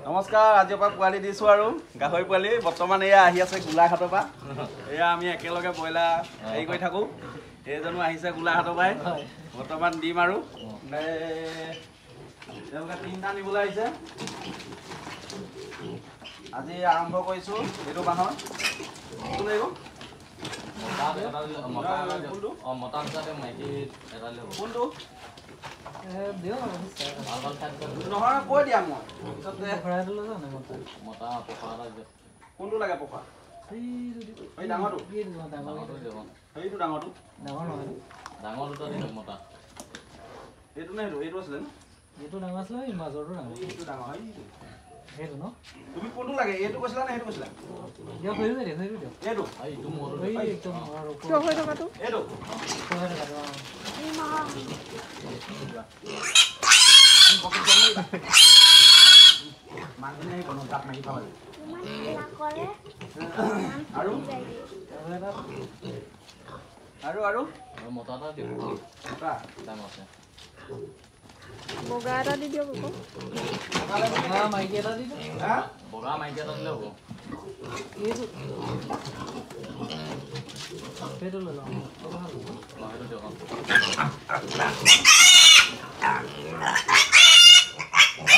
নমস্কাৰ আজিৰ পৰা পোৱালি দিছো আৰু গাহৰি পোৱালি বৰ্তমান এয়া আহি আছে গোলাঘাটৰ পৰা এয়া আমি একেলগে বইলাৰ হেৰি কৰি থাকো এইজনো আহিছে গোলাঘাটৰ পৰাই বৰ্তমান দিম আৰু তেওঁলোকে তিনিটা নিবলৈ আহিছে আজি আৰম্ভ কৰিছো এইটো বাহৰ কোনটো লাগিব কোনটো নহয় কৈ দিয়া মই কোনটো লাগে পকা এই ডাঙৰটো সেইটো ডাঙৰটো এইটো নে এইটো আছিলে এইটো ডাঙৰ আছিলে এই মাজৰটো ডাঙৰ এইটো ডাঙৰ হয় সেইটো ন তুমি কোনটো লাগে এইটো কৈছিলা নে সেইটো কৈছিলা দিয়ক হৈ দিয়ক এইটো এইটো মোৰ এই একদম হৈ থকাটো এইটো মানুহে কোনো জাপ মাৰি পাব আৰু মতা এটা দিব দাম আছে বগা এটা দি দিয়ক বগা মাইকী এটা দি দিয়ক বগা মাইকী এটা দিলে হ'ব এইটো সেইটো লৈ লওঁ সেইটো দিয়ক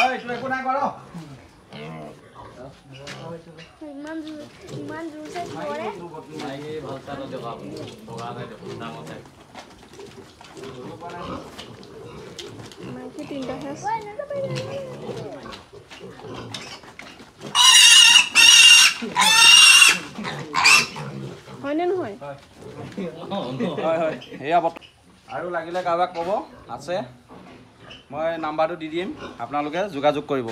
এইটো একো নাই কৰ ইমান জোৰছে ধৰে মাইকী ভাল চাই দিয়ক বগা এটা দিয়ক ডাঙৰ চাই মাইকী তিনিটাহে আছে হয়নে নহয় হয় এয়া আৰু লাগিলে কাৰোবাক ক'ব আছে মই নাম্বাৰটো দি দিম আপোনালোকে যোগাযোগ কৰিব